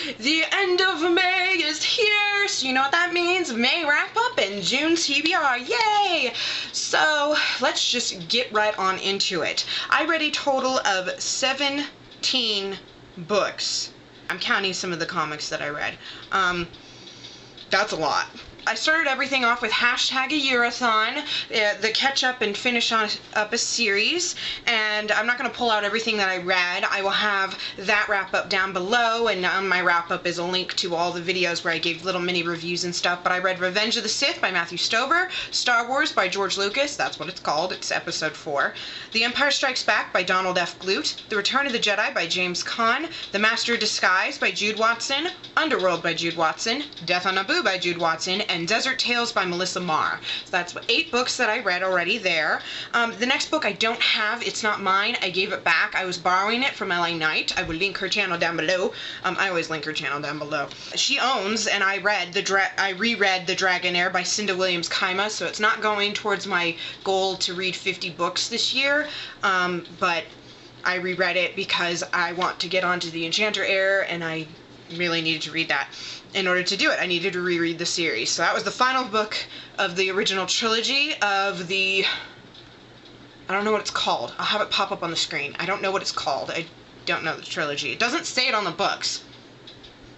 9. The end of May is here, so you know what that means. May wrap up and June TBR, yay! So let's just get right on into it. I read a total of 17 books. I'm counting some of the comics that I read. That's a lot. I started everything off with hashtag a yearathon, the catch up and finish on up a series, and I'm not going to pull out everything that I read. I will have that wrap up down below, and on my wrap up is a link to all the videos where I gave little mini reviews and stuff. But I read Revenge of the Sith by Matthew Stover, Star Wars by George Lucas, that's what it's called, it's episode 4, The Empire Strikes Back by Donald F. Glut, The Return of the Jedi by James Caan, The Master of Disguise by Jude Watson, Underworld by Jude Watson, Death on Naboo by Jude Watson, and Desert Tales by Melissa Marr. So that's 8 books that I read already there. The next book I don't have, it's not mine, I gave it back. I was borrowing it from LA Knight. I will link her channel down below. I always link her channel down below. She owns, and I reread The Dragonair by Cinda Williams Kaima, so it's not going towards my goal to read 50 books this year, but I reread it because I want to get onto the Enchanter Heir, and I really needed to read that. In order to do it, I needed to reread the series. So that was the final book of the original trilogy of the... I don't know what it's called. I'll have it pop up on the screen. I don't know what it's called. I don't know the trilogy. It doesn't say it on the books,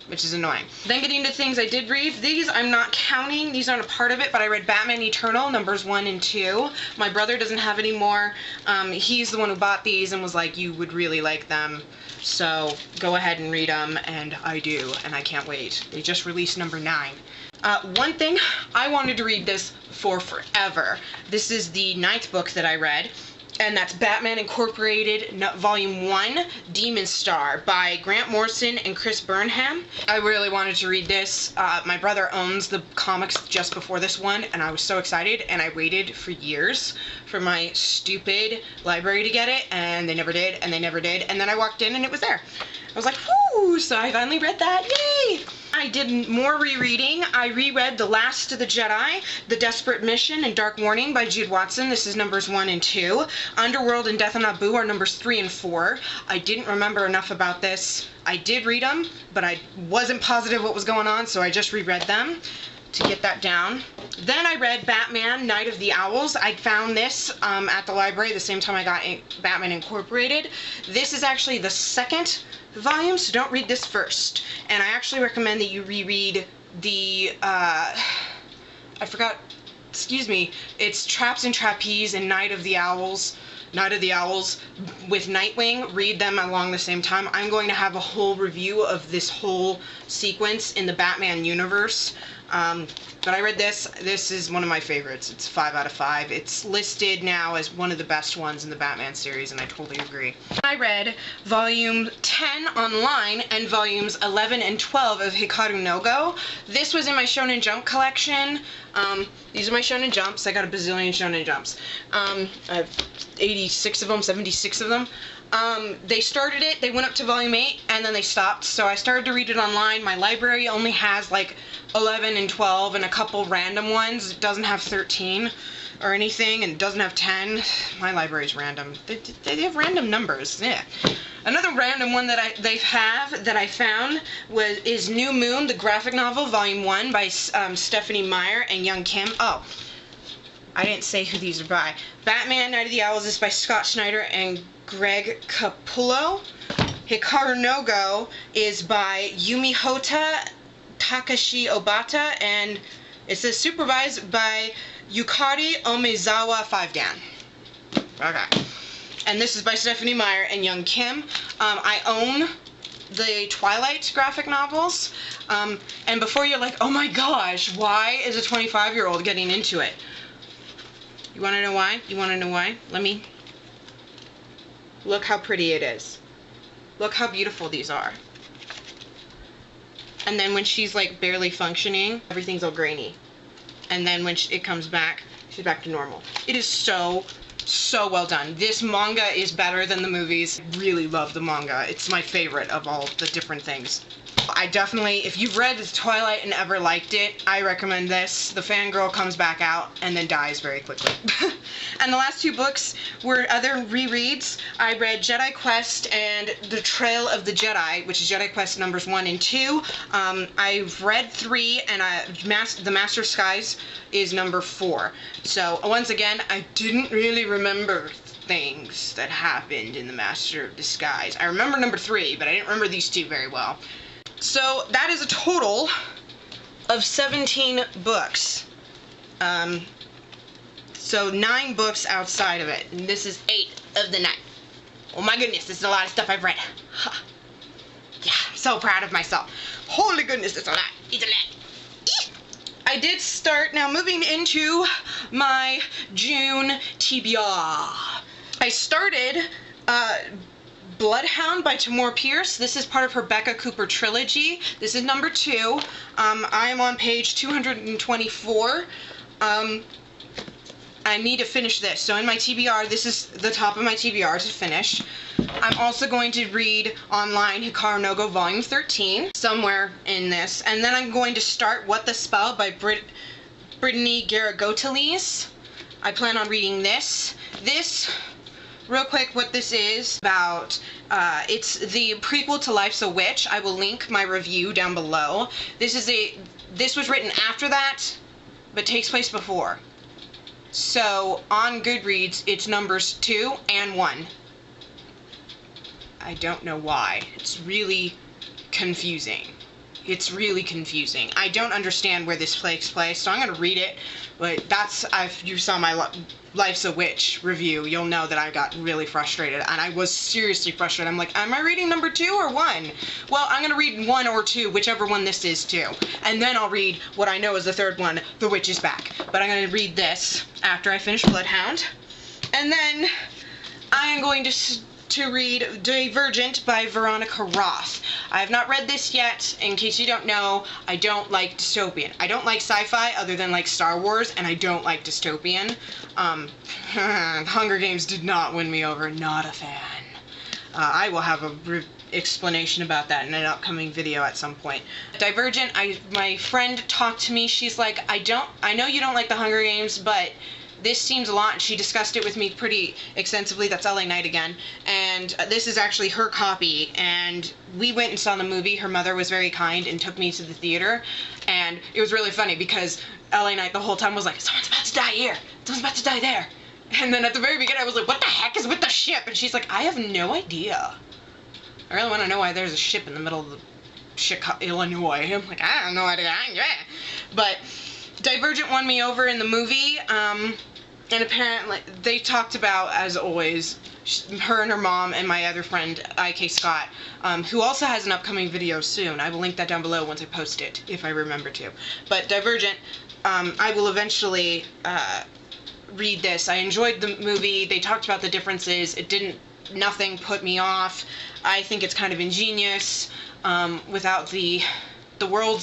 which is annoying. Then getting into things I did read. These I'm not counting. These aren't a part of it, but I read Batman Eternal, numbers 1 and 2. My brother doesn't have any more. He's the one who bought these and was like, you would really like them. So go ahead and read them, and I do, and I can't wait. They just released number 9. One thing, I wanted to read this for forever. This is the 9th book that I read, and that's Batman Incorporated, Volume 1, Demon Star by Grant Morrison and Chris Burnham. I really wanted to read this. My brother owns the comics just before this one, and I was so excited, and I waited for years for my stupid library to get it, and they never did, and they never did, and then I walked in and it was there. I was like, whoo! So I finally read that, yay! I did more rereading. I reread The Last of the Jedi, The Desperate Mission, and Dark Warning by Jude Watson. This is numbers 1 and 2. Underworld and Death on Naboo are numbers 3 and 4. I didn't remember enough about this. I did read them, but I wasn't positive what was going on, so I just reread them to get that down. Then I read Batman, Night of the Owls. I found this at the library the same time I got Batman Incorporated. This is actually the 2nd volume, so don't read this first. And I actually recommend that you reread the, I forgot, excuse me, it's Traps and Trapeze and Night of the Owls with Nightwing. Read them along the same time. I'm going to have a whole review of this whole sequence in the Batman universe. But I read this. This is one of my favorites. It's 5 out of 5. It's listed now as one of the best ones in the Batman series, and I totally agree. I read Volume 10 online and Volumes 11 and 12 of Hikaru no Go. This was in my Shonen Jump collection. These are my Shonen Jumps. I got a bazillion Shonen Jumps. I have 86 of them, 76 of them. They started it, they went up to Volume 8, and then they stopped, so I started to read it online. My library only has like 11 and 12 and a couple random ones. It doesn't have 13 or anything, and it doesn't have 10. My library's random. They have random numbers, yeah. Another random one that I found is New Moon, the graphic novel, Volume 1 by Stephanie Meyer and Young Kim. Oh, I didn't say who these are by. Batman, Night of the Owls is by Scott Snyder and Greg Capullo. Hikaru no Go is by Yumi Hota, Takashi Obata, and it says supervised by Yukari Omezawa 5Dan. Okay. And this is by Stephanie Meyer and Young Kim. I own the Twilight graphic novels. And before you're like, oh my gosh, why is a 25-year-old getting into it? You want to know why? You want to know why? Look how pretty it is. Look how beautiful these are. And then when she's like barely functioning, everything's all grainy. And then when it comes back, she's back to normal. It is so well done. This manga is better than the movies. I really love the manga. It's my favorite of all the different things. I definitely, if you've read Twilight and ever liked it, I recommend this. The fangirl comes back out and then dies very quickly. And the last two books were other rereads. I read Jedi Quest and The Trail of the Jedi, which is Jedi Quest numbers 1 and 2. I've read 3, and The Master of Skies is number 4. So once again, I didn't really remember things that happened in The Master of Disguise. I remember number 3, but I didn't remember these two very well. So that is a total of 17 books. So 9 books outside of it, and this is 8 of the 9. Oh my goodness, this is a lot of stuff I've read. Huh. Yeah, I'm so proud of myself. Holy goodness, it's a lot. It's a lot. I did start, now moving into my June TBR. I started Bloodhound by Tamora Pierce. This is part of her Becca Cooper trilogy. This is number 2. I am on page 224. I need to finish this. So in my TBR, this is the top of my TBR to finish. I'm also going to read online Hikaru no Go Volume 13, somewhere in this. And then I'm going to start What the Spell by Brittany Garagoteles. I plan on reading this. Real quick, what this is about, it's the prequel to Life's a Witch. I will link my review down below. This was written after that, but takes place before. So, on Goodreads, it's numbers 2 and 1. I don't know why. It's really confusing. It's really confusing. I don't understand where this takes place, so I'm going to read it. But if you saw my Life's a Witch review, you'll know that I got really frustrated. And I was seriously frustrated. I'm like, am I reading number 2 or 1? Well, I'm going to read 1 or 2, whichever one this is too. And then I'll read what I know is the third one, The Witch is Back. But I'm going to read this after I finish Bloodhound. And then I am going to read Divergent by Veronica Roth. I have not read this yet. In case you don't know, I don't like dystopian. I don't like sci-fi other than like Star Wars, and I don't like dystopian. Hunger Games did not win me over. Not a fan. I will have a explanation about that in an upcoming video at some point. Divergent, my friend talked to me. She's like, I know you don't like the Hunger Games, but this seems a lot. She discussed it with me pretty extensively. That's LA Night again. And this is actually her copy. And we went and saw the movie. Her mother was very kind and took me to the theater. And it was really funny because LA Night the whole time was like, someone's about to die here. Someone's about to die there. And then at the very beginning I was like, what the heck is with the ship? And she's like, I have no idea. I really want to know why there's a ship in the middle of the Chicago, Illinois. I'm like, I have no idea. But Divergent won me over in the movie. And apparently, they talked about, as always, her and her mom and my other friend, I.K. Scott, who also has an upcoming video soon. I will link that down below once I post it, if I remember to. But Divergent, I will eventually read this. I enjoyed the movie. They talked about the differences. Nothing put me off. I think it's kind of ingenious, without the world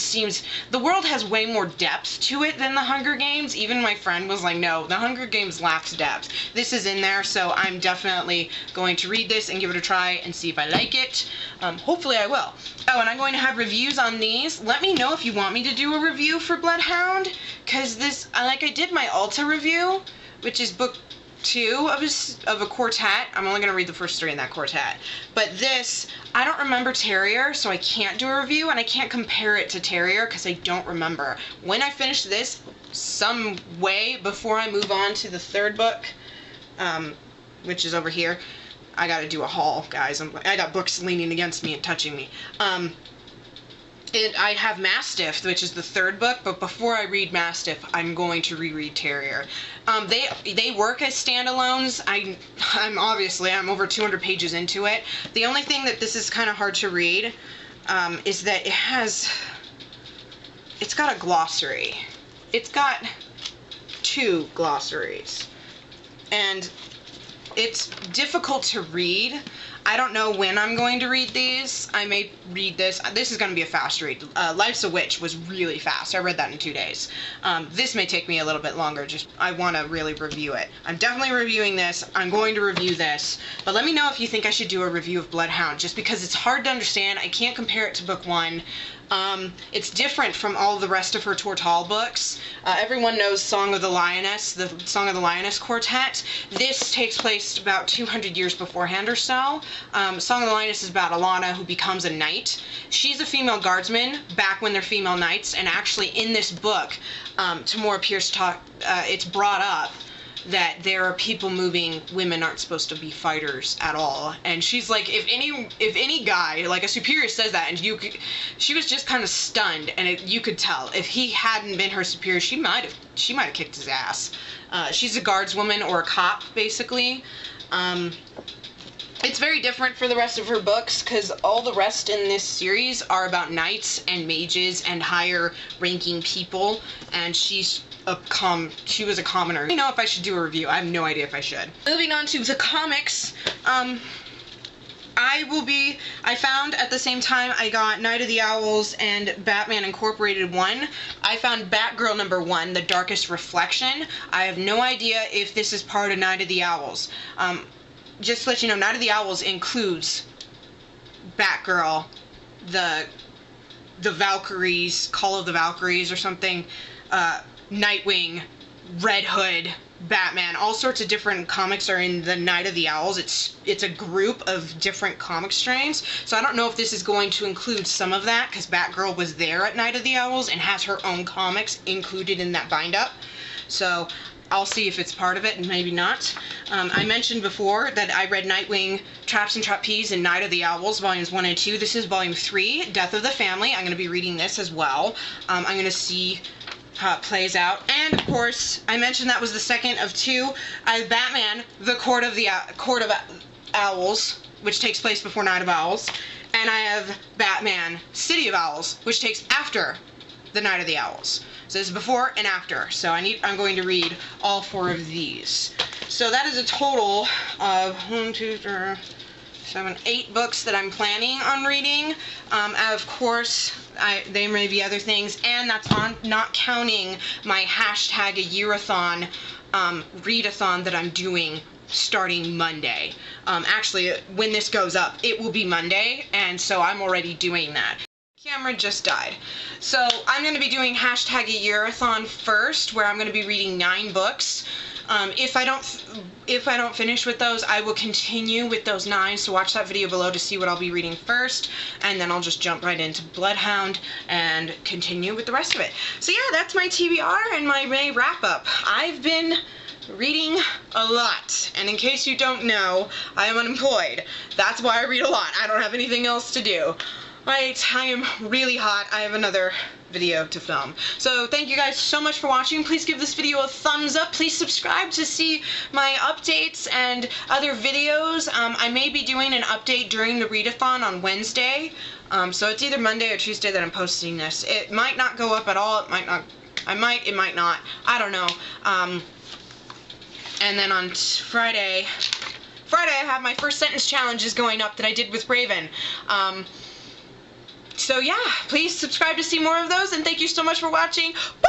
has way more depth to it than the Hunger Games. Even my friend was like, no, the Hunger Games lacks depth. This is in there, so I'm definitely going to read this and give it a try and see if I like it. Hopefully I will. Oh, and I'm going to have reviews on these. Let me know if you want me to do a review for Bloodhound, because like I did my Alta review, which is book 2 of a quartet. I'm only going to read the first 3 in that quartet. But this, I don't remember Terrier, so I can't do a review, and I can't compare it to Terrier because I don't remember. When I finish this, some way before I move on to the 3rd book, which is over here, I got to do a haul, guys. I got books leaning against me and touching me. I have Mastiff, which is the 3rd book, but before I read Mastiff, I'm going to reread Terrier. They work as standalones. I'm over 200 pages into it. The only thing that this is kind of hard to read is that it's got a glossary. It's got 2 glossaries, and it's difficult to read. I don't know when I'm going to read these. I may read this. This is going to be a fast read. Life's a Witch was really fast. I read that in 2 days. This may take me a little bit longer. Just I want to really review it. I'm definitely reviewing this. I'm going to review this. But let me know if you think I should do a review of Bloodhound, just because it's hard to understand. I can't compare it to book 1. It's different from all the rest of her Tortall books. Everyone knows Song of the Lioness, the Song of the Lioness quartet. This takes place about 200 years beforehand or so. Song of the Lioness is about Alana, who becomes a knight. She's a female guardsman back when they're female knights, and actually in this book, Tamora Pierce it's brought up that there are people moving, women aren't supposed to be fighters at all. And she's like, if any guy, like a superior says that, and she was just kind of stunned, and you could tell if he hadn't been her superior, she might have kicked his ass. She's a guardswoman or a cop, basically. It's very different for the rest of her books, because all the rest in this series are about knights and mages and higher ranking people, and she was a commoner. I don't know if I should do a review. I have no idea if I should. Moving on to the comics, I found at the same time I got Night of the Owls and Batman Incorporated 1. I found Batgirl #1, The Darkest Reflection. I have no idea if this is part of Night of the Owls. Just to let you know, Night of the Owls includes Batgirl, the Valkyries, Call of the Valkyries or something, Nightwing, Red Hood, Batman, all sorts of different comics are in the Night of the Owls. It's a group of different comic strains, so I don't know if this is going to include some of that, because Batgirl was there at Night of the Owls and has her own comics included in that bind-up. So I'll see if it's part of it, and maybe not. I mentioned before that I read Nightwing, Traps and Trapeze, and Night of the Owls, volumes 1 and 2. This is volume 3, Death of the Family. I'm going to be reading this as well. I'm going to see how it plays out. And of course, I mentioned that was the second of 2. I have Batman, The Court of Owls, which takes place before Night of Owls. And I have Batman, City of Owls, which takes after the Night of the Owls. So this is before and after. So I'm going to read all 4 of these. So that is a total of 1, 2, 3, 7, 8 books that I'm planning on reading. Of course, there may be other things, and that's on not counting my #a-yearathon readathon that I'm doing starting Monday. Actually, when this goes up, it will be Monday, and so I'm already doing that. Camera just died. So I'm going to be doing #a-yearathon first, where I'm going to be reading 9 books. If I don't finish with those, I will continue with those 9, so watch that video below to see what I'll be reading first, and then I'll just jump right into Bloodhound and continue with the rest of it. So yeah, that's my TBR and my May wrap-up. I've been reading a lot, and in case you don't know, I am unemployed. That's why I read a lot. I don't have anything else to do. Right, I am really hot. I have another video to film. So thank you guys so much for watching. Please give this video a thumbs up. Please subscribe to see my updates and other videos. I may be doing an update during the readathon on Wednesday. So it's either Monday or Tuesday that I'm posting this. It might not go up at all. It might not. It might not. I don't know. And then on Friday I have my first sentence challenges going up that I did with Raven. So yeah, please subscribe to see more of those, and thank you so much for watching. Bye!